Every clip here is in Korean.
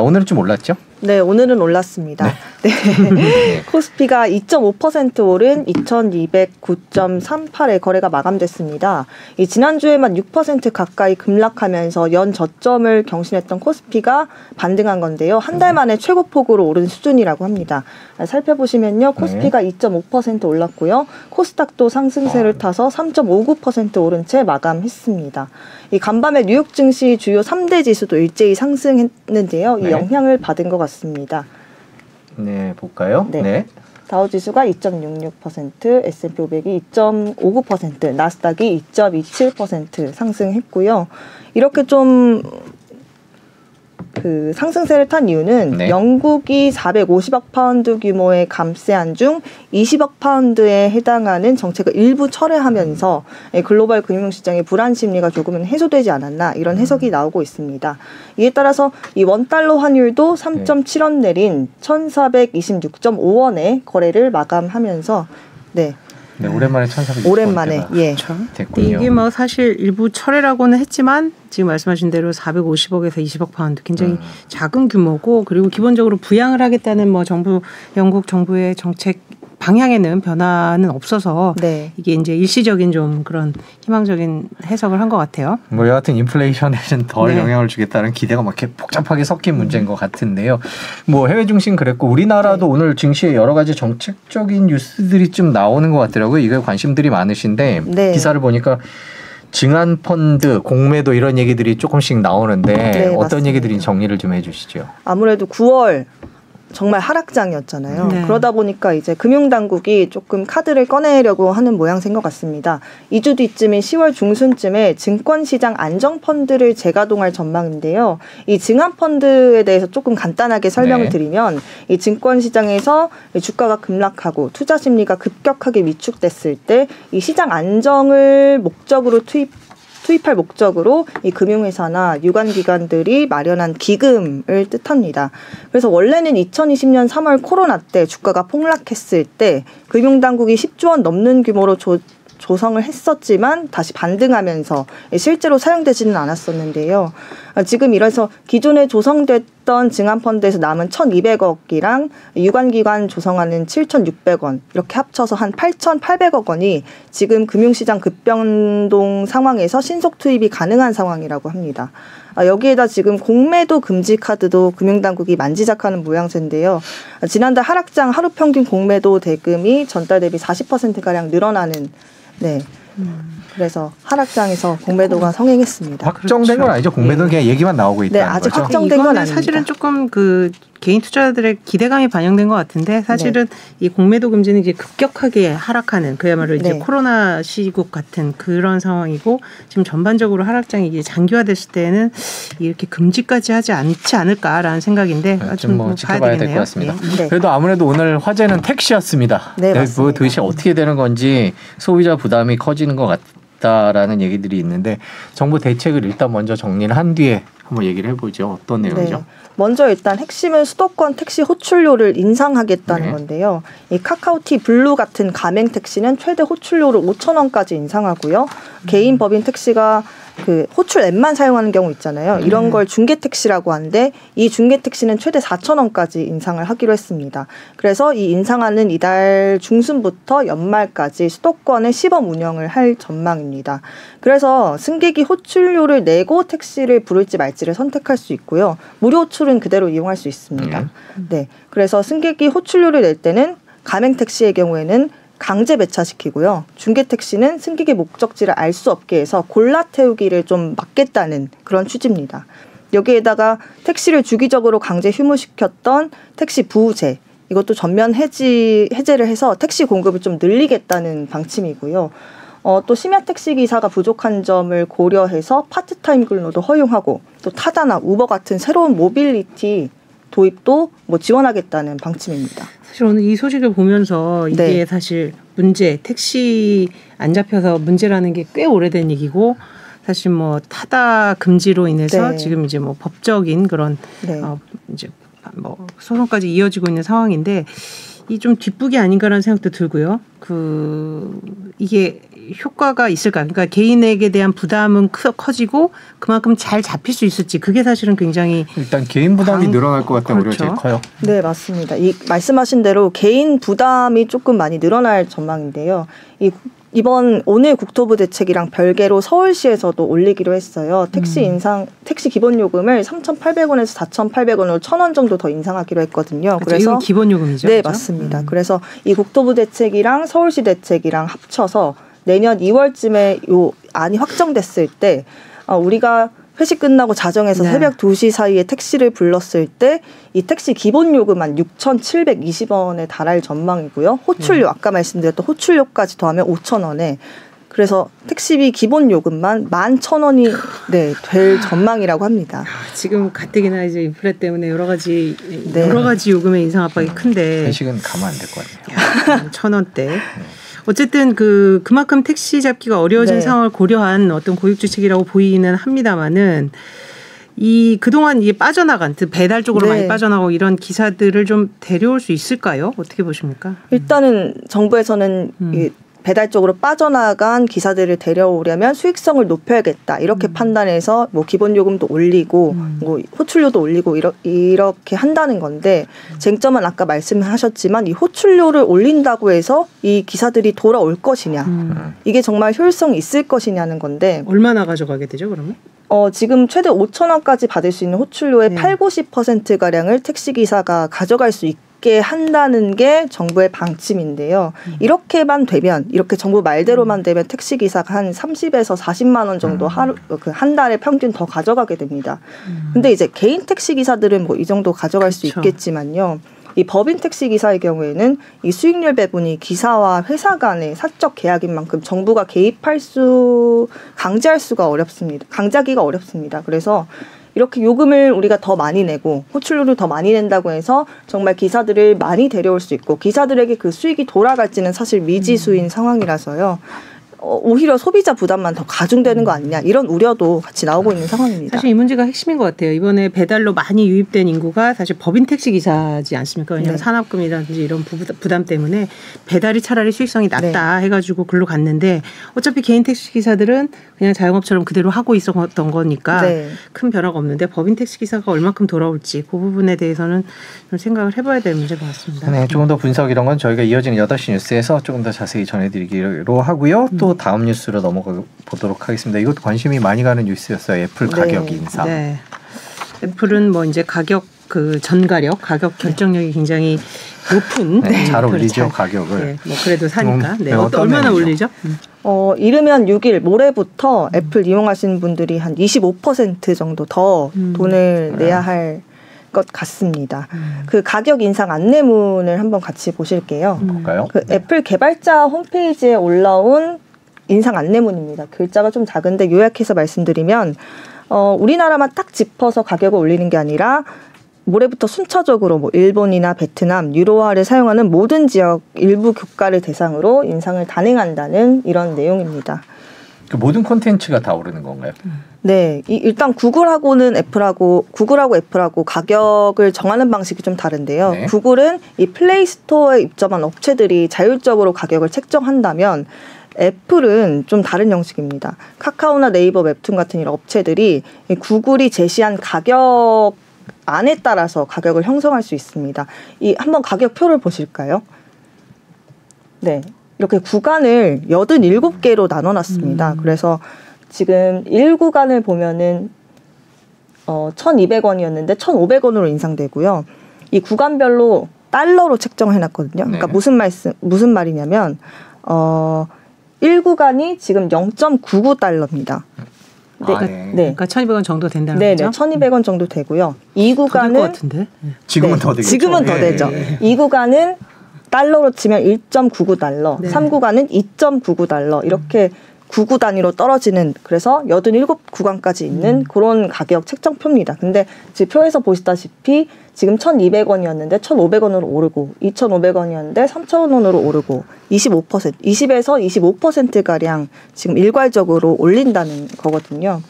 오늘은 좀 올랐죠? 네, 오늘은 올랐습니다. 네. 네. 코스피가 2.5% 오른 2209.38에 거래가 마감됐습니다. 이 지난주에만 6% 가까이 급락하면서 연 저점을 경신했던 코스피가 반등한 건데요. 한 달 만에 최고폭으로 오른 수준이라고 합니다. 살펴보시면요. 코스피가 2.5% 올랐고요. 코스닥도 상승세를 타서 3.59% 오른 채 마감했습니다. 이 간밤에 뉴욕 증시 주요 3대 지수도 일제히 상승했는데요. 이 영향을 받은 것 같습니다. 네, 볼까요? 네. 다우지수가 2.66%, S&P 500이 2.59%, 나스닥이 2.27% 상승했고요. 이렇게 좀 상승세를 탄 이유는 영국이 450억 파운드 규모의 감세안 중 20억 파운드에 해당하는 정책을 일부 철회하면서 글로벌 금융시장의 불안 심리가 조금은 해소되지 않았나 이런 해석이 나오고 있습니다. 이에 따라서 이 원달러 환율도 3.7원 내린 1,426.5원에 거래를 마감하면서 네, 오랜만에 1,400. 오랜만에 됐군요. 이게 뭐 사실 일부 철회라고는 했지만 지금 말씀하신 대로 450억에서 20억 파운드 굉장히 작은 규모고, 그리고 기본적으로 부양을 하겠다는 뭐 영국 정부의 정책 방향에는 변화는 없어서 이게 이제 일시적인 좀 그런 희망적인 해석을 한 것 같아요. 뭐 여하튼 인플레이션에는 덜 영향을 주겠다는 기대가 막 이렇게 복잡하게 섞인 문제인 것 같은데요. 뭐 해외 증시는 그랬고 우리나라도 오늘 증시에 여러 가지 정책적인 뉴스들이 좀 나오는 것 같더라고요. 이거에 관심들이 많으신데 기사를 보니까 증안 펀드, 공매도 이런 얘기들이 조금씩 나오는데 어떤 맞습니다. 얘기들이 정리를 좀 해주시죠. 아무래도 9월 정말 하락장이었잖아요. 그러다 보니까 이제 금융당국이 조금 카드를 꺼내려고 하는 모양새인 것 같습니다. 2주 뒤쯤인 10월 중순쯤에 증권시장 안정펀드를 재가동할 전망인데요. 이 증안펀드에 대해서 조금 간단하게 설명을 드리면 이 증권시장에서 주가가 급락하고 투자 심리가 급격하게 위축됐을 때 이 시장 안정을 목적으로 투입할 목적으로 이 금융회사나 유관기관들이 마련한 기금을 뜻합니다. 그래서 원래는 2020년 3월 코로나 때 주가가 폭락했을 때 금융당국이 10조 원 넘는 규모로 조성을 했었지만 다시 반등하면서 실제로 사용되지는 않았었는데요. 지금 이래서 기존에 조성됐던 증안펀드에서 남은 1,200억이랑 유관기관 조성하는 7,600원 이렇게 합쳐서 한 8,800억 원이 지금 금융시장 급변동 상황에서 신속 투입이 가능한 상황이라고 합니다. 여기에다 지금 공매도 금지 카드도 금융당국이 만지작하는 모양새인데요. 지난달 하락장 하루 평균 공매도 대금이 전달 대비 40%가량 늘어나는 그래서 하락장에서 공매도가 성행했습니다. 확정된 건 아니죠? 공매도는 그냥 얘기만 나오고 있다는 아직 거죠? 확정된 건 아닙니다. 사실은 조금 개인 투자자들의 기대감이 반영된 것 같은데 사실은 이 공매도 금지는 이제 급격하게 하락하는 그야말로 이제 코로나 시국 같은 그런 상황이고, 지금 전반적으로 하락장이 이제 장기화됐을 때는 이렇게 금지까지 하지 않지 않을까라는 생각인데 좀 뭐 지켜봐야 될 것 같습니다. 그래도 아무래도 오늘 화제는 택시였습니다. 뭐 도대체 어떻게 되는 건지 소비자 부담이 커지는 것 같다라는 얘기들이 있는데 정부 대책을 일단 먼저 정리를 한 뒤에 한번 얘기를 해보죠. 어떤 내용이죠? 먼저 일단 핵심은 수도권 택시 호출료를 인상하겠다는 건데요. 이 카카오티 블루 같은 가맹 택시는 최대 호출료를 5,000원까지 인상하고요. 개인 법인 택시가 호출 앱만 사용하는 경우 있잖아요. 이런 걸 중개택시라고 하는데 이 중개택시는 최대 4,000원까지 인상을 하기로 했습니다. 그래서 이 인상하는 이달 중순부터 연말까지 수도권에 시범 운영을 할 전망입니다. 그래서 승객이 호출료를 내고 택시를 부를지 말지를 선택할 수 있고요. 무료 호출은 그대로 이용할 수 있습니다. 그래서 승객이 호출료를 낼 때는 가맹 택시의 경우에는 강제 배차시키고요. 중개택시는 승객의 목적지를 알 수 없게 해서 골라 태우기를 좀 막겠다는 그런 취지입니다. 여기에다가 택시를 주기적으로 강제 휴무시켰던 택시 부우제, 이것도 전면 해제를 해서 택시 공급을 좀 늘리겠다는 방침이고요. 또 심야 택시 기사가 부족한 점을 고려해서 파트타임 근로도 허용하고 또 타다나 우버 같은 새로운 모빌리티 도입도 지원하겠다는 방침입니다. 사실 오늘 이 소식을 보면서 이게 사실 택시 안 잡혀서 문제라는 게 꽤 오래된 얘기고, 사실 타다 금지로 인해서 지금 이제 법적인 그런 이제 소송까지 이어지고 있는 상황인데, 이 좀 뒷북이 아닌가라는 생각도 들고요. 이게 효과가 있을까? 그러니까 개인에게 대한 부담은 커지고 그만큼 잘 잡힐 수 있을지 그게 사실은 굉장히 일단 개인 부담이 늘어날 것 같다는 우려가 제일 그렇죠. 커요. 네, 맞습니다. 이 말씀하신 대로 개인 부담이 조금 많이 늘어날 전망인데요. 오늘 국토부 대책이랑 별개로 서울시에서도 올리기로 했어요. 택시 기본 요금을 3,800원에서 4,800원으로 1,000원 정도 더 인상하기로 했거든요. 그렇죠. 이건 기본 요금이죠. 네, 그렇죠? 맞습니다. 그래서 이 국토부 대책이랑 서울시 대책이랑 합쳐서 내년 2월쯤에 요 안이 확정됐을 때 우리가 회식 끝나고 자정에서 네. 새벽 2시 사이에 택시를 불렀을 때 이 택시 기본 요금만 6,720원에 달할 전망이고요. 호출료 아까 말씀드렸던 호출료까지 더하면 5,000원에 그래서 택시비 기본 요금만 11,000원이 될 전망이라고 합니다. 지금 가뜩이나 이제 인플레 때문에 여러 가지 요금의 인상 압박이 큰데 회식은 가면 안 될 것 같네요. 1,000원대. 어쨌든 그만큼 택시 잡기가 어려워진 상황을 고려한 어떤 고육주책이라고 보이는 합니다만은 그동안 이게 빠져나간 배달 쪽으로 많이 빠져나가고 이런 기사들을 좀 데려올 수 있을까요? 어떻게 보십니까? 일단은 정부에서는 배달 쪽으로 빠져나간 기사들을 데려오려면 수익성을 높여야겠다 이렇게 판단해서 뭐 기본 요금도 올리고 뭐 호출료도 올리고 이렇게 한다는 건데 쟁점은 아까 말씀하셨지만 이 호출료를 올린다고 해서 이 기사들이 돌아올 것이냐 이게 정말 효율성이 있을 것이냐는 건데 얼마나 가져가게 되죠 그러면? 지금 최대 5,000원까지 받을 수 있는 호출료의 80~90%가량을 택시기사가 가져갈 수 있게 한다는 게 정부의 방침인데요. 이렇게만 되면 이렇게 정부 말대로만 되면 택시기사가 한 30에서 40만 원 정도 한 달에 평균 더 가져가게 됩니다. 근데 이제 개인 택시기사들은 뭐 이 정도 가져갈 수 있겠지만요. 이 법인 택시 기사의 경우에는 이 수익률 배분이 기사와 회사 간의 사적 계약인 만큼 정부가 강제하기가 어렵습니다. 그래서 이렇게 요금을 우리가 더 많이 내고 호출료를 더 많이 낸다고 해서 정말 기사들을 많이 데려올 수 있고 기사들에게 그 수익이 돌아갈지는 사실 미지수인 상황이라서요. 오히려 소비자 부담만 더 가중되는 거 아니냐 이런 우려도 같이 나오고 있는 상황입니다. 사실 이 문제가 핵심인 것 같아요. 이번에 배달로 많이 유입된 인구가 사실 법인 택시 기사지 않습니까? 왜냐하면 산업금이라든지 이런 부담 때문에 배달이 차라리 수익성이 낮다 해가지고 글로 갔는데 어차피 개인 택시 기사들은 그냥 자영업처럼 그대로 하고 있었던 거니까 큰 변화가 없는데 법인 택시 기사가 얼마큼 돌아올지 그 부분에 대해서는 좀 생각을 해봐야 될 문제인 것 같습니다. 네, 조금 더 분석 이런 건 저희가 이어지는 8시 뉴스에서 조금 더 자세히 전해드리기로 하고요. 또 다음 뉴스로 넘어가 보도록 하겠습니다. 이것도 관심이 많이 가는 뉴스였어요. 애플 가격 인상. 네. 애플은 뭐 이제 가격 가격 결정력이 굉장히 높은. 잘 올리죠 가격을. 뭐 그래도 사니까. 얼마나 올리죠? 이르면 6일 모레부터 애플 이용하시는 분들이 한 25% 정도 더 돈을 내야 할 것 같습니다. 그 가격 인상 안내문을 한번 같이 보실게요. 볼까요? 애플 개발자 홈페이지에 올라온 인상 안내문입니다. 글자가 좀 작은데 요약해서 말씀드리면 우리나라만 딱 짚어서 가격을 올리는 게 아니라 모레부터 순차적으로 뭐 일본이나 베트남, 유로화를 사용하는 모든 지역 일부 국가를 대상으로 인상을 단행한다는 이런 내용입니다. 그 모든 콘텐츠가 다 오르는 건가요? 네, 일단 구글하고 애플하고 가격을 정하는 방식이 좀 다른데요. 구글은 이 플레이스토어에 입점한 업체들이 자율적으로 가격을 책정한다면 애플은 좀 다른 형식입니다. 카카오나 네이버, 웹툰 같은 이런 업체들이 구글이 제시한 가격 안에 따라서 가격을 형성할 수 있습니다. 한번 가격표를 보실까요? 네, 이렇게 구간을 87개로 나눠놨습니다. 그래서 지금 1구간을 보면은 1,200원이었는데 1,500원으로 인상되고요. 이 구간별로 달러로 책정해놨거든요. 그러니까 무슨 말이냐면 1구간이 지금 0.99달러입니다. 그러니까 1,200원 정도 된다는 거죠? 1,200원 정도 되고요. 2구간은 것 같은데? 지금은 더 되겠죠. 지금은 더 되죠. 2구간은 달러로 치면 1.99달러, 3구간은 2.99달러 이렇게 9구 단위로 떨어지는 그래서 87구간까지 있는 그런 가격 책정표입니다. 근데 지금 표에서 보시다시피 지금 1,200원이었는데 1,500원으로 오르고 2,500원이었는데 3,000원으로 오르고 20에서 25%가량 지금 일괄적으로 올린다는 거거든요.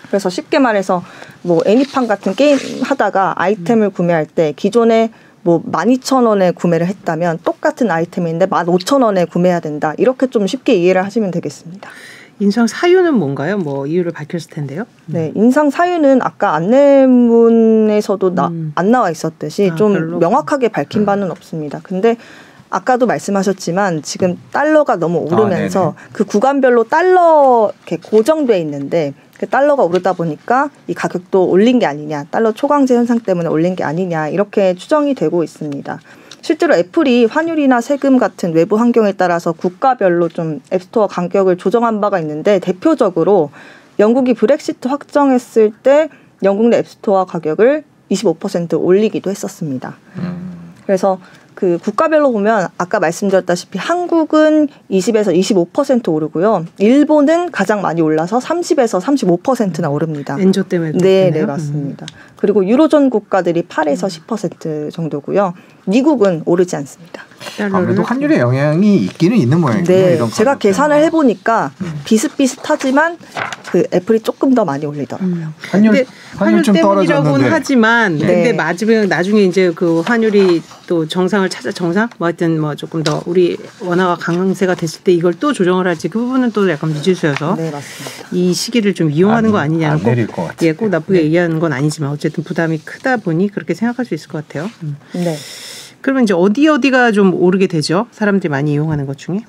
그래서 쉽게 말해서 뭐 애니팡 같은 게임 하다가 아이템을 구매할 때 기존에 뭐 12,000원에 구매를 했다면 똑같은 아이템인데 15,000원에 구매해야 된다. 이렇게 좀 쉽게 이해를 하시면 되겠습니다. 인상 사유는 뭔가요? 뭐 이유를 밝혔을 텐데요. 네, 인상 사유는 아까 안내문에서도 안 나와 있었듯이 좀 별로? 명확하게 밝힌 바는 없습니다. 근데 아까도 말씀하셨지만 지금 달러가 너무 오르면서 그 구간별로 달러 이렇게 고정돼 있는데 그 달러가 오르다 보니까 이 가격도 올린 게 아니냐, 달러 초강세 현상 때문에 올린 게 아니냐 이렇게 추정이 되고 있습니다. 실제로 애플이 환율이나 세금 같은 외부 환경에 따라서 국가별로 좀 앱스토어 가격을 조정한 바가 있는데 대표적으로 영국이 브렉시트 확정했을 때 영국 내 앱스토어 가격을 25% 올리기도 했었습니다. 그래서 그 국가별로 보면 아까 말씀드렸다시피 한국은 20에서 25% 오르고요. 일본은 가장 많이 올라서 30에서 35%나 오릅니다. 엔조 때문에 그렇겠네요. 네, 맞습니다. 그리고 유로존 국가들이 8에서 10% 정도고요. 미국은 오르지 않습니다. 아무래도 환율의 영향이 있기는 있는 모양이에요. 네, 제가 계산을 해보니까 비슷비슷하지만 그 애플이 조금 더 많이 올리더라고요. 환율 좀 때문이라고는 하지만, 네. 근데 마지막에 나중에 이제 그 환율이 또 정상을 뭐 하여튼 뭐 조금 더 우리 원화가 강세가 됐을 때 이걸 또 조정을 할지 그 부분은 또 약간 미지수여서 네, 맞습니다. 이 시기를 좀 이용하는 거 아니냐는 꼭 나쁘게 얘기하는 건 아니지만 어쨌든 부담이 크다 보니 그렇게 생각할 수 있을 것 같아요. 네. 그러면 이제 어디가 좀 오르게 되죠? 사람들이 많이 이용하는 것 중에?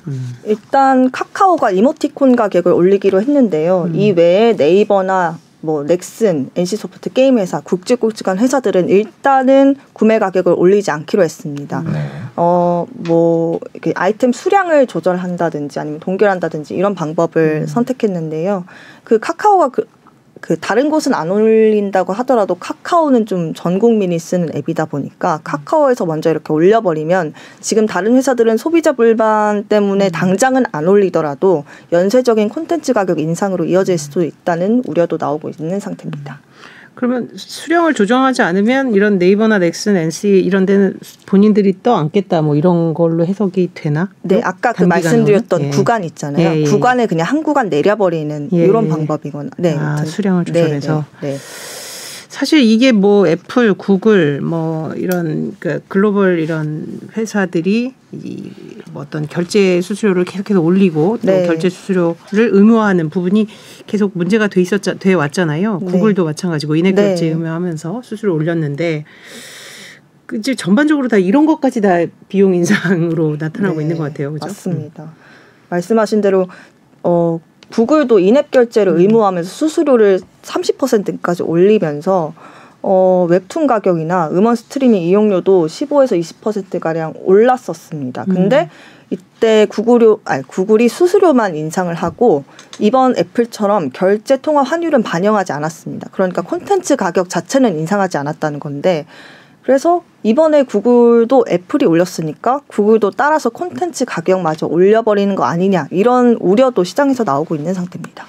일단 카카오가 이모티콘 가격을 올리기로 했는데요. 이 외에 네이버나 뭐 넥슨, NC소프트 게임회사, 굵직굵직한 회사들은 일단은 구매 가격을 올리지 않기로 했습니다. 뭐 아이템 수량을 조절한다든지 아니면 동결한다든지 이런 방법을 선택했는데요. 그 카카오가 그 다른 곳은 안 올린다고 하더라도 카카오는 좀 전 국민이 쓰는 앱이다 보니까 카카오에서 먼저 이렇게 올려버리면 지금 다른 회사들은 소비자 불만 때문에 당장은 안 올리더라도 연쇄적인 콘텐츠 가격 인상으로 이어질 수도 있다는 우려도 나오고 있는 상태입니다. 그러면 수령을 조정하지 않으면 이런 네이버나 넥슨, NC 이런 데는 본인들이 떠안겠다 뭐 이런 걸로 해석이 되나? 네, 아까 그 말씀드렸던 구간 있잖아요. 구간에 그냥 한 구간 내려버리는 이런 방법이거나. 네, 수령을 조절해서. 네. 사실 이게 뭐 애플, 구글 뭐 이런 그 글로벌 이런 회사들이 뭐 어떤 결제 수수료를 계속해서 올리고 또 결제 수수료를 의무화하는 부분이 계속 문제가 돼 왔잖아요. 구글도 마찬가지고 인앱 결제 의무화하면서 수수료 올렸는데 이제 전반적으로 다 이런 것까지 다 비용 인상으로 나타나고 있는 것 같아요. 그죠? 맞습니다. 말씀하신 대로 구글도 인앱 결제를 의무화하면서 수수료를 30%까지 올리면서 웹툰 가격이나 음원 스트리밍 이용료도 15에서 20%가량 올랐었습니다. 근데 이때 구글이 수수료만 인상을 하고 이번 애플처럼 결제 통화 환율은 반영하지 않았습니다. 그러니까 콘텐츠 가격 자체는 인상하지 않았다는 건데 그래서 이번에 구글도 애플이 올렸으니까 구글도 따라서 콘텐츠 가격마저 올려버리는 거 아니냐 이런 우려도 시장에서 나오고 있는 상태입니다.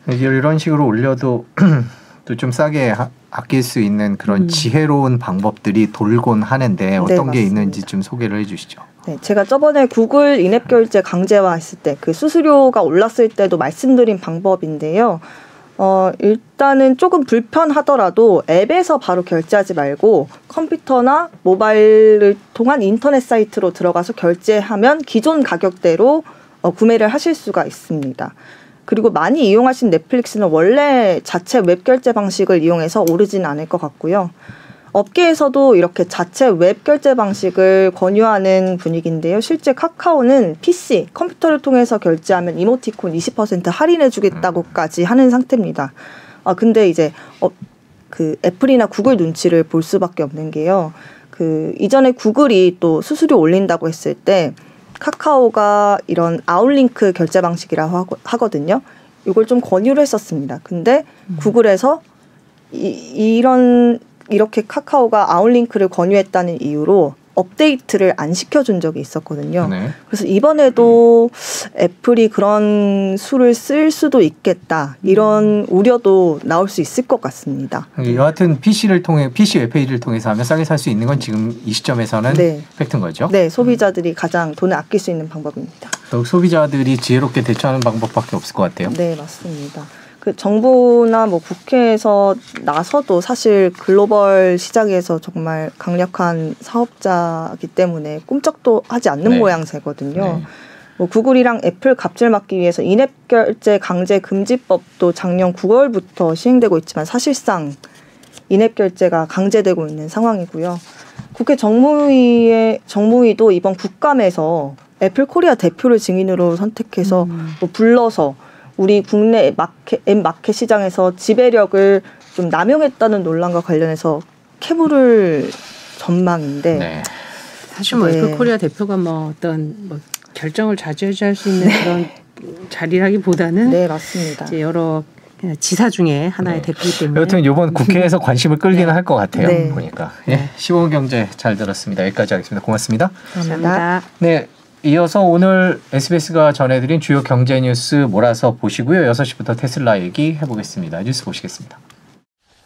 이런 식으로 올려도 또 좀 싸게 아낄 수 있는 그런 지혜로운 방법들이 돌곤 하는데 어떤 게 있는지 좀 소개를 해주시죠. 네, 제가 저번에 구글 인앱 결제 강제화했을 때 그 수수료가 올랐을 때도 말씀드린 방법인데요. 일단은 조금 불편하더라도 앱에서 바로 결제하지 말고 컴퓨터나 모바일을 통한 인터넷 사이트로 들어가서 결제하면 기존 가격대로 구매를 하실 수가 있습니다. 그리고 많이 이용하신 넷플릭스는 원래 자체 웹 결제 방식을 이용해서 오르진 않을 것 같고요. 업계에서도 이렇게 자체 웹 결제 방식을 권유하는 분위기인데요. 실제 카카오는 PC, 컴퓨터를 통해서 결제하면 이모티콘 20% 할인해 주겠다고까지 하는 상태입니다. 근데 이제 그 애플이나 구글 눈치를 볼 수밖에 없는 게요. 그 이전에 구글이 또 수수료 올린다고 했을 때 카카오가 이런 아웃링크 결제 방식이라고 하거든요. 이걸 좀 권유를 했었습니다. 근데 구글에서 이렇게 카카오가 아웃링크를 권유했다는 이유로 업데이트를 안 시켜준 적이 있었거든요. 그래서 이번에도 애플이 그런 수를 쓸 수도 있겠다. 이런 우려도 나올 수 있을 것 같습니다. 여하튼 PC 웹페이지를 통해서 하면 싸게 살 수 있는 건 지금 이 시점에서는 팩트인 거죠? 네, 소비자들이 가장 돈을 아낄 수 있는 방법입니다. 더욱 소비자들이 지혜롭게 대처하는 방법밖에 없을 것 같아요. 네, 맞습니다. 그 정부나 뭐 국회에서 나서도 사실 글로벌 시장에서 정말 강력한 사업자이기 때문에 꿈쩍도 하지 않는 네. 모양새거든요. 네. 뭐 구글이랑 애플 갑질 막기 위해서 인앱 결제 강제 금지법도 작년 9월부터 시행되고 있지만 사실상 인앱 결제가 강제되고 있는 상황이고요. 국회 정무위도 이번 국감에서 애플 코리아 대표를 증인으로 선택해서 뭐 불러서 우리 국내 앱 마켓 시장에서 지배력을 좀 남용했다는 논란과 관련해서 캐물을 전망인데 네. 사실 뭐 애플 코리아 대표가 뭐 어떤 뭐 결정을 좌지우지할 수 있는 그런 자리라기보다는 네, 맞습니다. 이제 여러 지사 중에 하나의 대표이기 때문에 여튼 이번 국회에서 관심을 끌기는 할 것 같아요. 네. 보니까. 예, 시원경제 잘 들었습니다. 여기까지 하겠습니다. 고맙습니다. 감사합니다. 네, 이어서 오늘 SBS가 전해드린 주요 경제 뉴스 몰아서 보시고요. 6시부터 테슬라 얘기 해보겠습니다. 뉴스 보시겠습니다.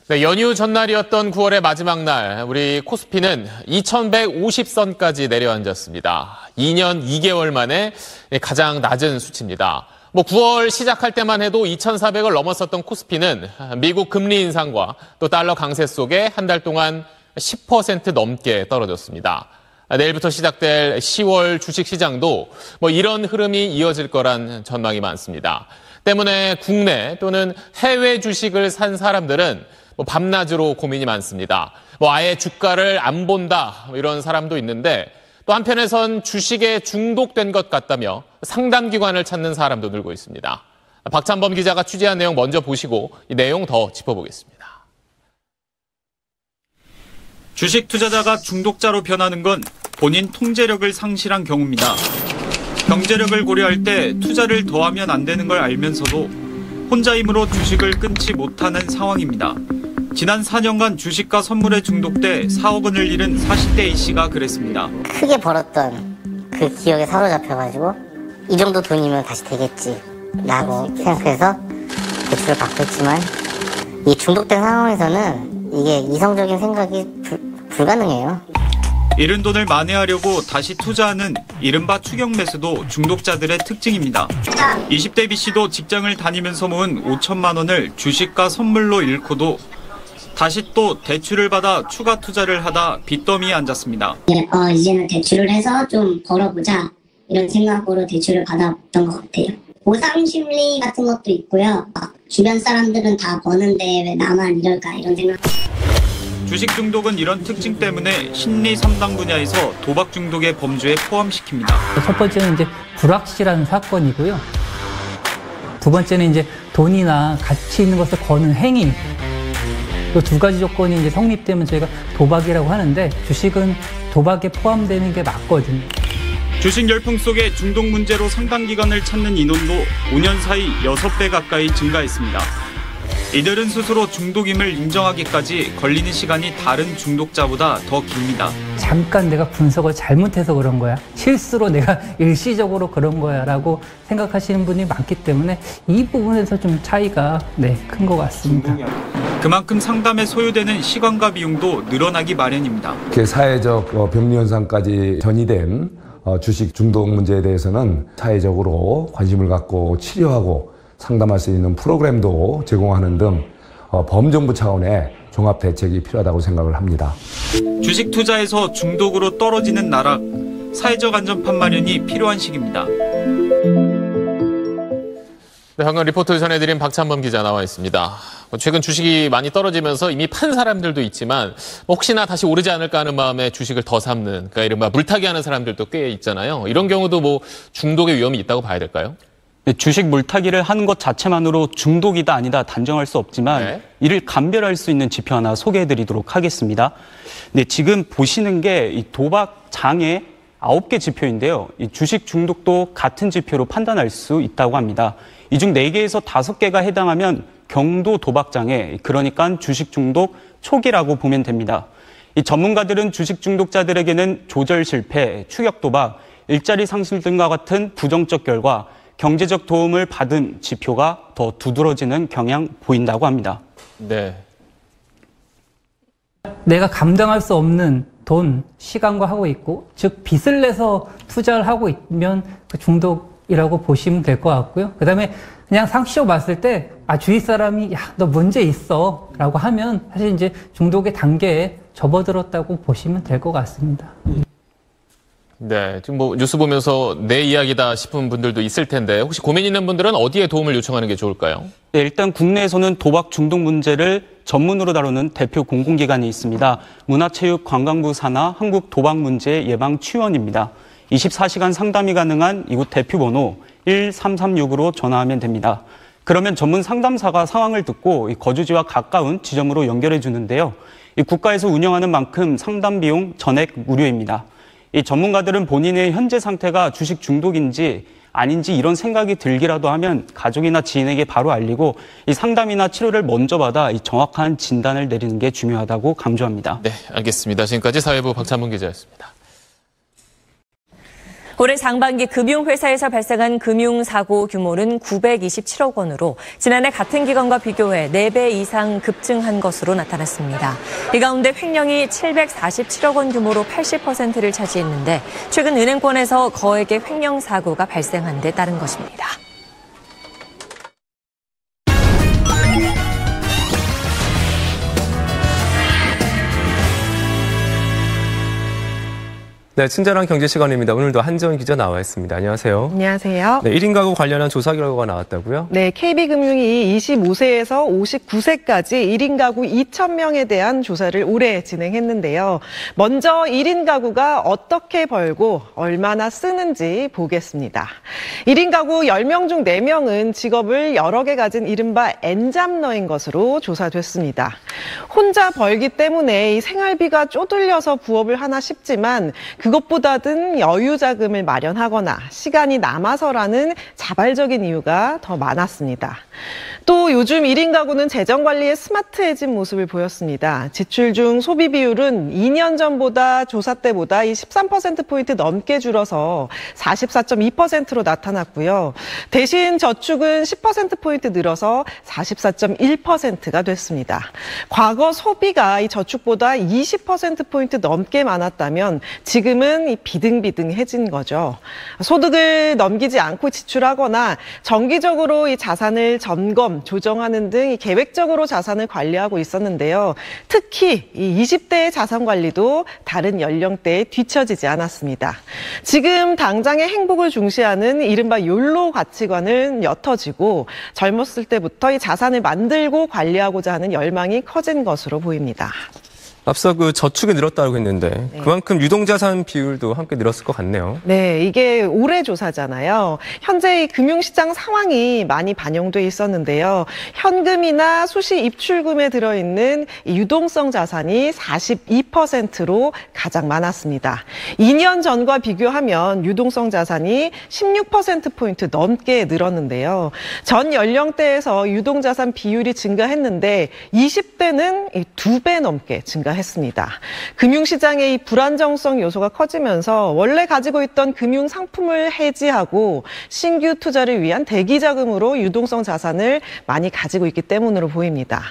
네, 연휴 전날이었던 9월의 마지막 날 우리 코스피는 2150선까지 내려앉았습니다. 2년 2개월 만에 가장 낮은 수치입니다. 9월 시작할 때만 해도 2,400을 넘었었던 코스피는 미국 금리 인상과 또 달러 강세 속에 한 달 동안 10% 넘게 떨어졌습니다. 내일부터 시작될 10월 주식시장도 이런 흐름이 이어질 거란 전망이 많습니다. 때문에 국내 또는 해외 주식을 산 사람들은 밤낮으로 고민이 많습니다. 아예 주가를 안 본다 이런 사람도 있는데 또 한편에선 주식에 중독된 것 같다며 상담기관을 찾는 사람도 늘고 있습니다. 박찬범 기자가 취재한 내용 먼저 보시고 이 내용 더 짚어보겠습니다. 주식 투자자가 중독자로 변하는 건 본인 통제력을 상실한 경우입니다. 경제력을 고려할 때 투자를 더하면 안 되는 걸 알면서도 혼자 힘으로 주식을 끊지 못하는 상황입니다. 지난 4년간 주식과 선물에 중독돼 4억 원을 잃은 40대 A씨가 그랬습니다. 크게 벌었던 그 기억에 사로잡혀가지고 이 정도 돈이면 다시 되겠지 라고 생각해서 대출을 받고 있지만 이 중독된 상황에서는 이게 이성적인 생각이 불가능해요. 잃은 돈을 만회하려고 다시 투자하는 이른바 추격 매수도 중독자들의 특징입니다. 20대 B씨도 직장을 다니면서 모은 5천만 원을 주식과 선물로 잃고도 다시 또 대출을 받아 추가 투자를 하다 빚더미에 앉았습니다. 이제는 대출을 해서 좀 벌어보자 이런 생각으로 대출을 받았던 것 같아요. 보상 심리 같은 것도 있고요. 주변 사람들은 다 버는데 왜 나만 이럴까 이런 생각. 주식 중독은 이런 특징 때문에 심리 상담 분야에서 도박 중독의 범주에 포함시킵니다. 첫 번째는 이제 불확실한 사건이고요. 두 번째는 이제 돈이나 가치 있는 것을 거는 행위. 이 두 가지 조건이 이제 성립되면 저희가 도박이라고 하는데 주식은 도박에 포함되는 게 맞거든요. 주식 열풍 속에 중독 문제로 상담기관을 찾는 인원도 5년 사이 6배 가까이 증가했습니다. 이들은 스스로 중독임을 인정하기까지 걸리는 시간이 다른 중독자보다 더 깁니다. 잠깐 내가 분석을 잘못해서 그런 거야. 실수로 내가 일시적으로 그런 거야 라고 생각하시는 분이 많기 때문에 이 부분에서 좀 차이가 큰 것 같습니다. 그만큼 상담에 소요되는 시간과 비용도 늘어나기 마련입니다. 사회적 병리 현상까지 전이된 주식 중독 문제에 대해서는 사회적으로 관심을 갖고 치료하고 상담할 수 있는 프로그램도 제공하는 등 범정부 차원의 종합 대책이 필요하다고 생각을 합니다. 주식 투자에서 중독으로 떨어지는 나락, 사회적 안전판 마련이 필요한 시기입니다. 네, 방금 리포트 전해드린 박찬범 기자 나와 있습니다. 최근 주식이 많이 떨어지면서 이미 판 사람들도 있지만 혹시나 다시 오르지 않을까 하는 마음에 주식을 더 삼는, 그러니까 이른바 물타기 하는 사람들도 꽤 있잖아요. 이런 경우도 중독의 위험이 있다고 봐야 될까요? 주식 물타기를 하는 것 자체만으로 중독이다 아니다 단정할 수 없지만 이를 감별할 수 있는 지표 하나 소개해드리도록 하겠습니다. 네, 지금 보시는 게 이 도박 장애 9개 지표인데요. 이 주식 중독도 같은 지표로 판단할 수 있다고 합니다. 이 중 4개에서 5개가 해당하면 경도 도박 장애, 그러니까 주식 중독 초기라고 보면 됩니다. 이 전문가들은 주식 중독자들에게는 조절 실패, 추격 도박, 일자리 상실 등과 같은 부정적 결과, 경제적 도움을 받은 지표가 더 두드러지는 경향 보인다고 합니다. 네. 내가 감당할 수 없는 돈, 시간과 하고 있고, 즉 빚을 내서 투자를 하고 있면 그 중독이라고 보시면 될 것 같고요. 그다음에 그냥 상식적으로 봤을 때 주위 사람이 야, 너 문제 있어 라고 하면 사실 이제 중독의 단계에 접어들었다고 보시면 될 것 같습니다. 네, 지금 뭐 뉴스 보면서 내 이야기다 싶은 분들도 있을 텐데 혹시 고민 있는 분들은 어디에 도움을 요청하는 게 좋을까요? 네, 일단 국내에서는 도박 중독 문제를 전문으로 다루는 대표 공공기관이 있습니다. 문화체육관광부 산하 한국도박문제예방치유원입니다. 24시간 상담이 가능한 이곳 대표번호 1336으로 전화하면 됩니다. 그러면 전문 상담사가 상황을 듣고 거주지와 가까운 지점으로 연결해 주는데요. 국가에서 운영하는 만큼 상담 비용 전액 무료입니다. 이 전문가들은 본인의 현재 상태가 주식 중독인지 아닌지 이런 생각이 들기라도 하면 가족이나 지인에게 바로 알리고 이 상담이나 치료를 먼저 받아 이 정확한 진단을 내리는 게 중요하다고 강조합니다. 네, 알겠습니다. 지금까지 사회부 박찬문 기자였습니다. 올해 상반기 금융회사에서 발생한 금융사고 규모는 927억 원으로 지난해 같은 기간과 비교해 4배 이상 급증한 것으로 나타났습니다. 이 가운데 횡령이 747억 원 규모로 80%를 차지했는데 최근 은행권에서 거액의 횡령 사고가 발생한 데 따른 것입니다. 네, 친절한 경제 시간입니다. 오늘도 한지원 기자 나와 있습니다. 안녕하세요. 안녕하세요. 네, 1인 가구 관련한 조사 결과가 나왔다고요? 네, KB금융이 25세에서 59세까지 1인 가구 2,000명에 대한 조사를 올해 진행했는데요. 먼저 1인 가구가 어떻게 벌고 얼마나 쓰는지 보겠습니다. 1인 가구 10명 중 4명은 직업을 여러 개 가진 이른바 N잡러인 것으로 조사됐습니다. 혼자 벌기 때문에 이 생활비가 쪼들려서 부업을 하나 싶지만 그것보다는 여유 자금을 마련하거나 시간이 남아서라는 자발적인 이유가 더 많았습니다. 또 요즘 1인 가구는 재정 관리에 스마트해진 모습을 보였습니다. 지출 중 소비 비율은 2년 전보다 조사 때보다 13%포인트 넘게 줄어서 44.2%로 나타났고요. 대신 저축은 10%포인트 늘어서 44.1%가 됐습니다. 과거 소비가 이 저축보다 20%포인트 넘게 많았다면 지금은 이 비등비등해진 거죠. 소득을 넘기지 않고 지출하거나 정기적으로 이 자산을 점검, 조정하는 등 계획적으로 자산을 관리하고 있었는데요. 특히 이 20대의 자산 관리도 다른 연령대에 뒤처지지 않았습니다. 지금 당장의 행복을 중시하는 이른바 욜로 가치관은 옅어지고 젊었을 때부터 이 자산을 만들고 관리하고자 하는 열망이 커진 것으로 보입니다. 앞서 그 저축이 늘었다고 했는데 그만큼 유동자산 비율도 함께 늘었을 것 같네요. 네, 이게 올해 조사잖아요. 현재 이 금융시장 상황이 많이 반영돼 있었는데요. 현금이나 수시 입출금에 들어있는 이 유동성 자산이 42%로 가장 많았습니다. 2년 전과 비교하면 유동성 자산이 16%포인트 넘게 늘었는데요. 전 연령대에서 유동자산 비율이 증가했는데 20대는 2배 넘게 증가했습니다. 금융시장의 이 불안정성 요소가 커지면서 원래 가지고 있던 금융 상품을 해지하고 신규 투자를 위한 대기 자금으로 유동성 자산을 많이 가지고 있기 때문으로 보입니다.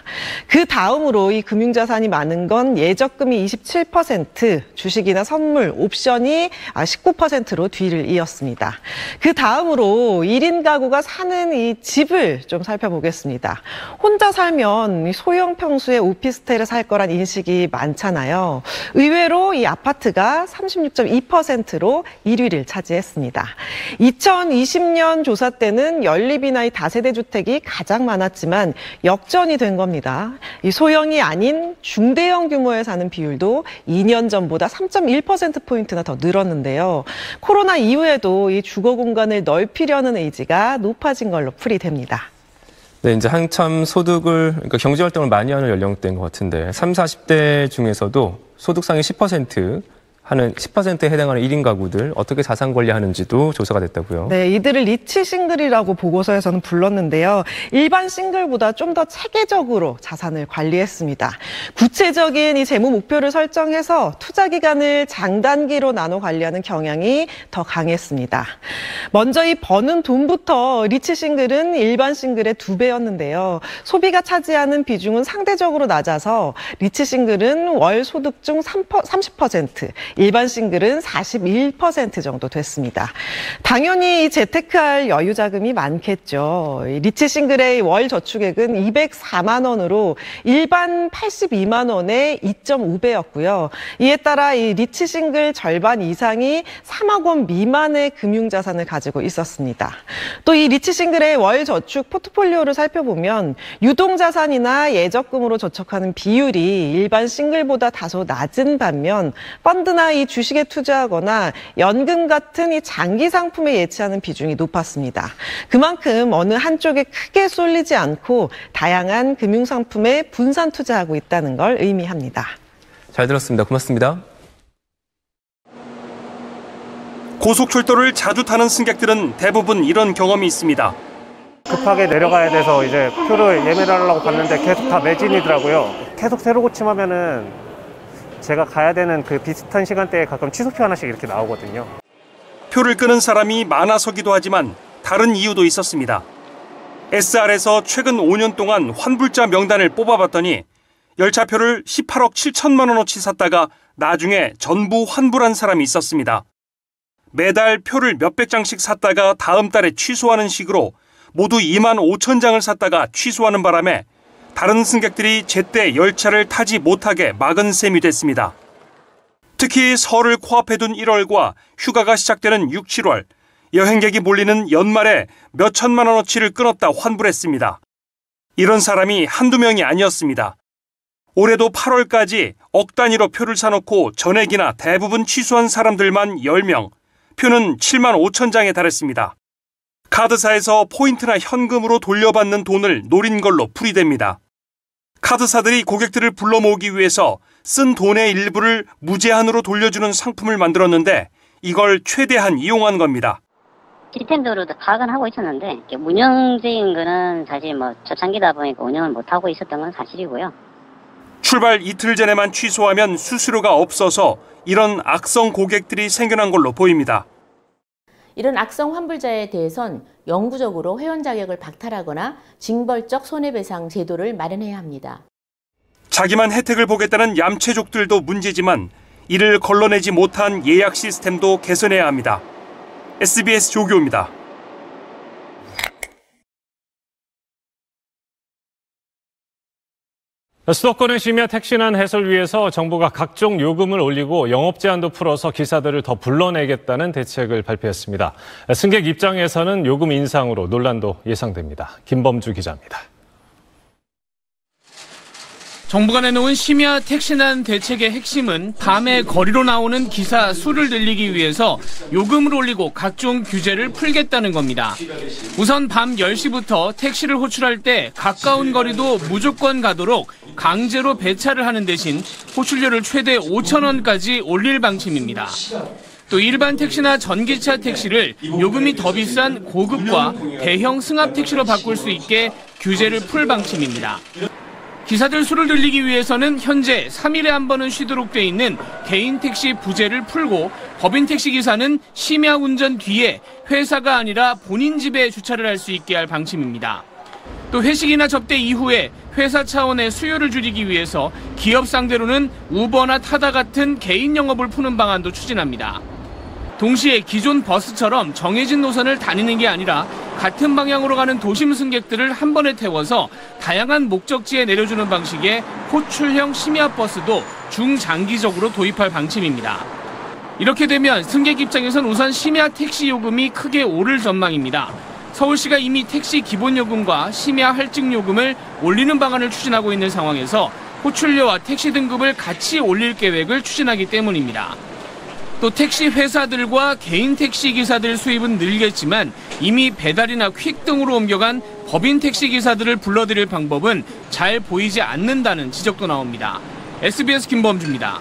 그 다음으로 이 금융 자산이 많은 건 예적금이 27%, 주식이나 선물, 옵션이 19%로 뒤를 이었습니다. 그 다음으로 1인 가구가 사는 이 집을 좀 살펴보겠습니다. 혼자 살면 소형 평수의 오피스텔을 살 거란 인식이 많잖아요. 의외로 이 아파트가 36.2%로 1위를 차지했습니다. 2020년 조사 때는 연립이나 이 다세대 주택이 가장 많았지만 역전이 된 겁니다. 이 소형이 아닌 중대형 규모에 사는 비율도 2년 전보다 3.1%포인트나 더 늘었는데요. 코로나 이후에도 이 주거 공간을 넓히려는 의지가 높아진 걸로 풀이됩니다. 네, 이제 한참 그러니까 경제활동을 많이 하는 연령대인 것 같은데 30, 40대 중에서도 소득 상위 10%에 해당하는 1인 가구들 어떻게 자산 관리하는지도 조사가 됐다고요. 네, 이들을 리치 싱글이라고 보고서에서는 불렀는데요. 일반 싱글보다 좀 더 체계적으로 자산을 관리했습니다. 구체적인 이 재무 목표를 설정해서 투자 기간을 장단기로 나눠 관리하는 경향이 더 강했습니다. 먼저 이 버는 돈부터 리치 싱글은 일반 싱글의 2배였는데요. 소비가 차지하는 비중은 상대적으로 낮아서 리치 싱글은 월 소득 중 30%, 일반 싱글은 41% 정도 됐습니다. 당연히 재테크할 여유 자금이 많겠죠. 리치 싱글의 월 저축액은 204만 원으로 일반 82만 원의 2.5배였고요. 이에 따라 이 리치 싱글 절반 이상이 3억 원 미만의 금융자산을 가지고 있었습니다. 또 이 리치 싱글의 월 저축 포트폴리오를 살펴보면 유동자산이나 예적금으로 저축하는 비율이 일반 싱글보다 다소 낮은 반면 펀드나 이 주식에 투자하거나 연금 같은 이 장기 상품에 예치하는 비중이 높았습니다. 그만큼 어느 한쪽에 크게 쏠리지 않고 다양한 금융상품에 분산 투자하고 있다는 걸 의미합니다. 잘 들었습니다. 고맙습니다. 고속철도를 자주 타는 승객들은 대부분 이런 경험이 있습니다. 급하게 내려가야 돼서 이제 표를 예매를 하려고 봤는데 계속 다 매진이더라고요. 계속 새로 고침하면은 제가 가야 되는 그 비슷한 시간대에 가끔 취소표 하나씩 이렇게 나오거든요. 표를 끄는 사람이 많아서기도 하지만 다른 이유도 있었습니다. SR에서 최근 5년 동안 환불자 명단을 뽑아봤더니 열차표를 18억 7천만 원어치 샀다가 나중에 전부 환불한 사람이 있었습니다. 매달 표를 몇백 장씩 샀다가 다음 달에 취소하는 식으로 모두 2만 5천 장을 샀다가 취소하는 바람에 다른 승객들이 제때 열차를 타지 못하게 막은 셈이 됐습니다. 특히 설을 코앞에 둔 1월과 휴가가 시작되는 6, 7월, 여행객이 몰리는 연말에 몇 천만 원어치를 끊었다 환불했습니다. 이런 사람이 한두 명이 아니었습니다. 올해도 8월까지 억 단위로 표를 사놓고 전액이나 대부분 취소한 사람들만 10명, 표는 7만 5천 장에 달했습니다. 카드사에서 포인트나 현금으로 돌려받는 돈을 노린 걸로 풀이됩니다. 카드사들이 고객들을 불러 모으기 위해서 쓴 돈의 일부를 무제한으로 돌려주는 상품을 만들었는데 이걸 최대한 이용한 겁니다. 시스템적으로도 파악은 하고 있었는데 운영적인 거는 사실 초창기다 보니까 운영을 못하고 있었던 건 사실이고요. 출발 이틀 전에만 취소하면 수수료가 없어서 이런 악성 고객들이 생겨난 걸로 보입니다. 이런 악성 환불자에 대해선 영구적으로 회원 자격을 박탈하거나 징벌적 손해배상 제도를 마련해야 합니다. 자기만 혜택을 보겠다는 얌체족들도 문제지만 이를 걸러내지 못한 예약 시스템도 개선해야 합니다. SBS 조교입니다. 수도권의 심야 택시난 해소를 위해서 정부가 각종 요금을 올리고 영업 제한도 풀어서 기사들을 더 불러내겠다는 대책을 발표했습니다. 승객 입장에서는 요금 인상으로 논란도 예상됩니다. 김범주 기자입니다. 정부가 내놓은 심야 택시난 대책의 핵심은 밤에 거리로 나오는 기사 수를 늘리기 위해서 요금을 올리고 각종 규제를 풀겠다는 겁니다. 우선 밤 10시부터 택시를 호출할 때 가까운 거리도 무조건 가도록 강제로 배차를 하는 대신 호출료를 최대 5,000원까지 올릴 방침입니다. 또 일반 택시나 전기차 택시를 요금이 더 비싼 고급과 대형 승합 택시로 바꿀 수 있게 규제를 풀 방침입니다. 기사들 수를 늘리기 위해서는 현재 3일에 한 번은 쉬도록 돼 있는 개인 택시 부재를 풀고 법인 택시 기사는 심야 운전 뒤에 회사가 아니라 본인 집에 주차를 할 수 있게 할 방침입니다. 또 회식이나 접대 이후에 회사 차원의 수요를 줄이기 위해서 기업 상대로는 우버나 타다 같은 개인 영업을 푸는 방안도 추진합니다. 동시에 기존 버스처럼 정해진 노선을 다니는 게 아니라 같은 방향으로 가는 도심 승객들을 한 번에 태워서 다양한 목적지에 내려주는 방식의 호출형 심야 버스도 중장기적으로 도입할 방침입니다. 이렇게 되면 승객 입장에선 우선 심야 택시 요금이 크게 오를 전망입니다. 서울시가 이미 택시 기본요금과 심야 할증요금을 올리는 방안을 추진하고 있는 상황에서 호출료와 택시 등급을 같이 올릴 계획을 추진하기 때문입니다. 또 택시 회사들과 개인 택시 기사들 수입은 늘겠지만 이미 배달이나 퀵 등으로 옮겨간 법인 택시 기사들을 불러들일 방법은 잘 보이지 않는다는 지적도 나옵니다. SBS 김범주입니다.